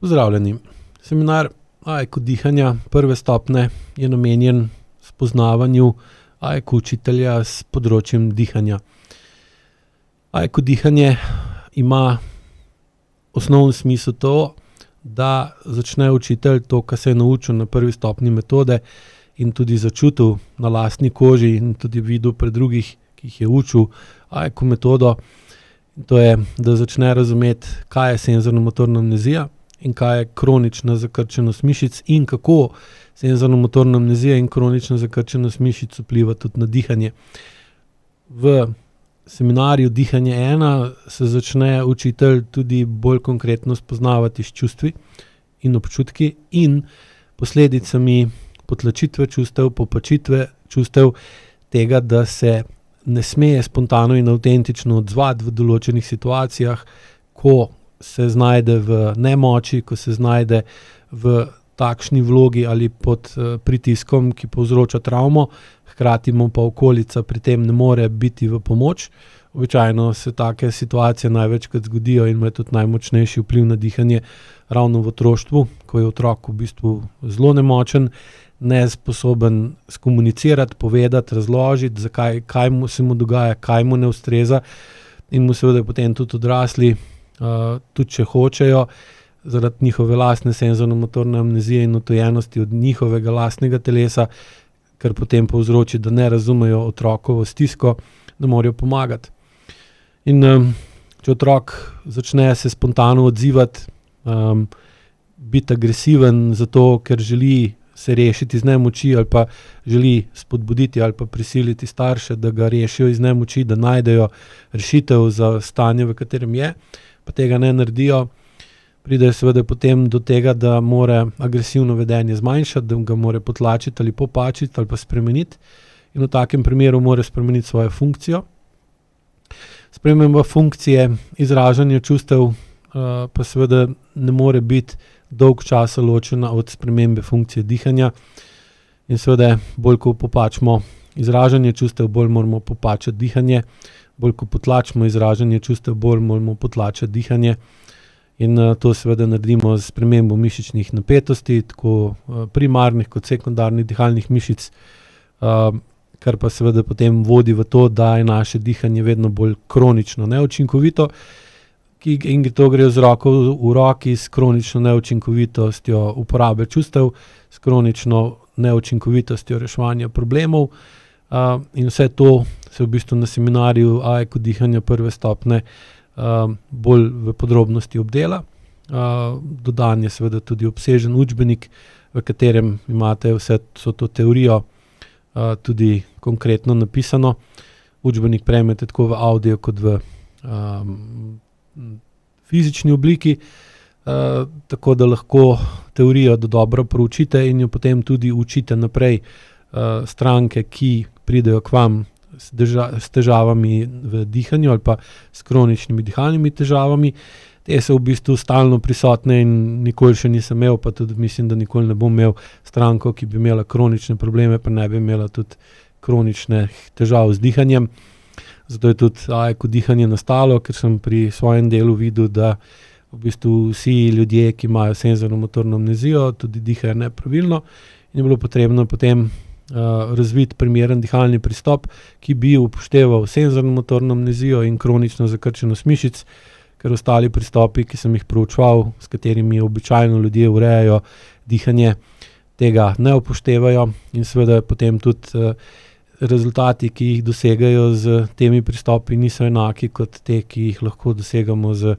Pozdravljeni. Seminar AIQ dihanja prve stopnje je namenjen spoznavanju AIQ učitelja s področjem dihanja. AIQ dihanje ima osnovni smisel to, da začne učitelj to, kar se je naučil na prvi stopnji metode in tudi začutil na lastni koži in tudi videl pri drugih, ki jih je učil AIQ metodo. In to je, da začne razumeti, kaj je senzorno-motorna amnezija in kaj je kronična zakrčenost mišic in kako senzorno-motorna amnezija in kronična zakrčenost mišic vpliva tudi na dihanje. V seminarju Dihanje 1 se začne učitelj tudi bolj konkretno spoznavati s čustvi in občutki in posledicami potlačitve čustev, popačitve čustev, tega, da se ne sme spontano in avtentično odzvati v določenih situacijah, ko se znajde v nemoči, ko se znajde v takšni vlogi ali pod pritiskom, ki povzroča travmo, hkrati mu pa okolica pri tem ne more biti v pomoč. Običajno se take situacije največkrat zgodijo in imajo tudi najmočnejši vpliv na dihanje ravno v otroštvu, ko je otrok v bistvu zelo nemočen, nesposoben skomunicirati, povedati, razložiti, zakaj, kaj se mu dogaja, kaj mu ne ustreza, in mu seveda potem tudi odrasli, tudi če hočejo, zaradi njihove lastne senzorno-motorne amnezije in odtujenosti od njihovega lastnega telesa, kar potem povzroči, da ne razumejo otrokovo stisko, da morajo pomagati. In če otrok začne se spontano odzivati, biti agresiven zato, ker želi se rešiti iz nemoči ali pa želi spodbuditi ali pa prisiliti starše, da ga rešijo iz nemoči, da najdejo rešitev za stanje, v katerem je, pa tega ne naredijo, pride seveda potem do tega, da mora agresivno vedenje zmanjšati, da ga mora potlačiti ali popačiti ali pa spremeniti, in v takem primeru mora spremeniti svojo funkcijo. Sprememba funkcije izražanja čustev pa seveda ne more biti dolg časa ločena od spremembe funkcije dihanja, in seveda bolj ko popačimo izražanje čustev, bolj moramo popačati dihanje, bolj ko potlačimo izražanje čustev, bolj moramo potlačati dihanje, in to seveda naredimo z spremembo mišičnih napetosti, tako primarnih kot sekundarnih dihalnih mišic, kar pa seveda potem vodi v to, da je naše dihanje vedno bolj kronično neučinkovito, in to gre z roko v roki s kronično neučinkovitostjo uporabe čustev, s kronično neučinkovitostjo reševanja problemov, in vse to se v bistvu na seminarju AIQ dihanja prve stopnje bolj v podrobnosti obdela. Dodan je seveda tudi obsežen učbenik, v katerem imate vso to teorijo tudi konkretno napisano. Učbenik prejmete tako v audio kot v fizični obliki, tako da lahko teorijo dobro proučite in jo potem tudi učite naprej stranke, ki pridejo k vam s težavami v dihanju ali pa s kroničnimi dihalnimi težavami. Te so v bistvu stalno prisotne in nikoli še nisem imel, pa tudi mislim, da nikoli ne bom imel stranko, ki bi imela kronične probleme, pa ne bi imela tudi kroničnih težav z dihanjem. Zato je tudi AIQ dihanje nastalo, ker sem pri svojem delu videl, da v bistvu vsi ljudje, ki imajo senzorno-motorno amnezijo, tudi dihajo nepravilno, in je bilo potrebno potem razviti primeren dihalni pristop, ki bi upošteval senzorno-motorno amnezijo in kronično zakrčenost mišic, ker ostali pristopi, ki sem jih proučeval, s katerimi običajno ljudje urejajo dihanje, tega ne upoštevajo, in seveda potem tudi rezultati, ki jih dosegajo z temi pristopi, niso enaki kot te, ki jih lahko dosegamo z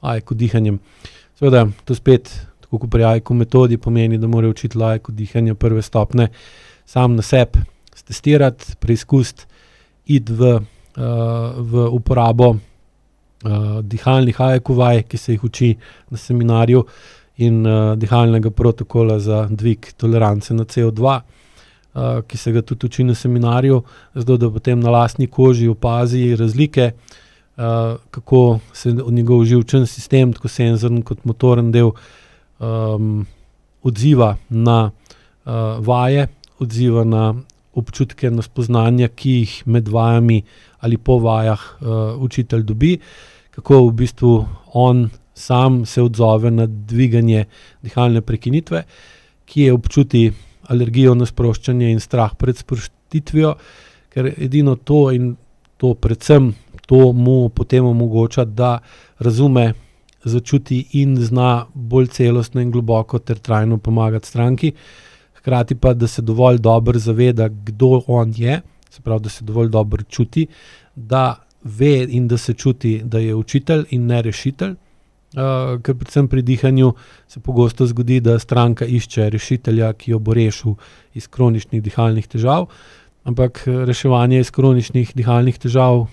AIQ dihanjem. Seveda, to spet, tako kot pri AIQ metodi, pomeni, da mora učitelj AIQ dihanja prve stopnje sam na sebi stestirati, preizkusiti, iti v uporabo dihalnih AIQ vaj, ki se jih uči na seminarju, in dihalnega protokola za dvig tolerance na CO2, ki se ga tudi uči na seminarju, zato da potem na lastni koži opazi razlike, kako se njegov živčen sistem, tako senzorni kot motoren del, odziva na vaje, odziva na občutke, na spoznanja, ki jih med vajami ali po vajah učitelj dobi, kako v bistvu on sam se odzove na dviganje dihalne prekinitve, ki je občuti alergijo na sproščanje in strah pred sprostitvijo, ker edino to in to predvsem to mu potem omogoča, da razume, začuti in zna bolj celostno in globoko ter trajno pomagati stranki. Hkrati pa, da se dovolj dobro zaveda, kdo on je, se pravi, da se dovolj dobro čuti, da ve in da se čuti, da je učitelj in ne rešitelj. Ker predvsem pri dihanju se pogosto zgodi, da stranka išče rešitelja, ki jo bo rešil iz kroničnih dihalnih težav, ampak reševanje iz kroničnih dihalnih težav,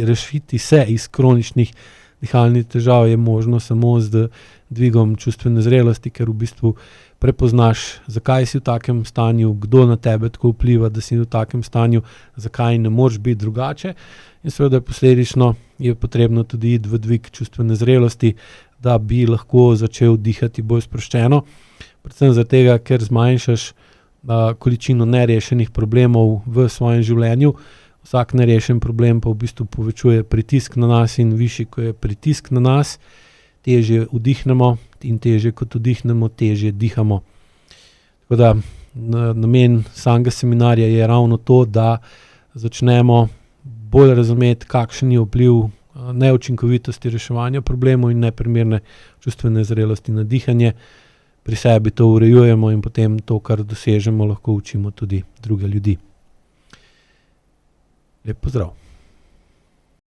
rešiti se iz kroničnih dihalnih težav je možno samo z dvigom čustvene zrelosti, ker v bistvu prepoznaš, zakaj si v takem stanju, kdo na tebe tako vpliva, da si v takem stanju, zakaj ne moreš biti drugače. In seveda posledično je potrebno tudi iti v dvig čustvene zrelosti, da bi lahko začel dihati bolj sproščeno. Predvsem zato, ker zmanjšaš količino nerešenih problemov v svojem življenju. Vsak nerešen problem pa v bistvu povečuje pritisk na nas in višji, ko je pritisk na nas, težje vdihnemo in težje kot vdihnemo, težje dihamo. Tako da namen samega seminarja je ravno to, da začnemo bolj razumeti, kakšen je vpliv neučinkovitosti reševanja problemov in neprimerne čustvene zrelosti na dihanje. Pri sebi to urejujemo in potem to, kar dosežemo, lahko učimo tudi druge ljudi. Lep pozdrav.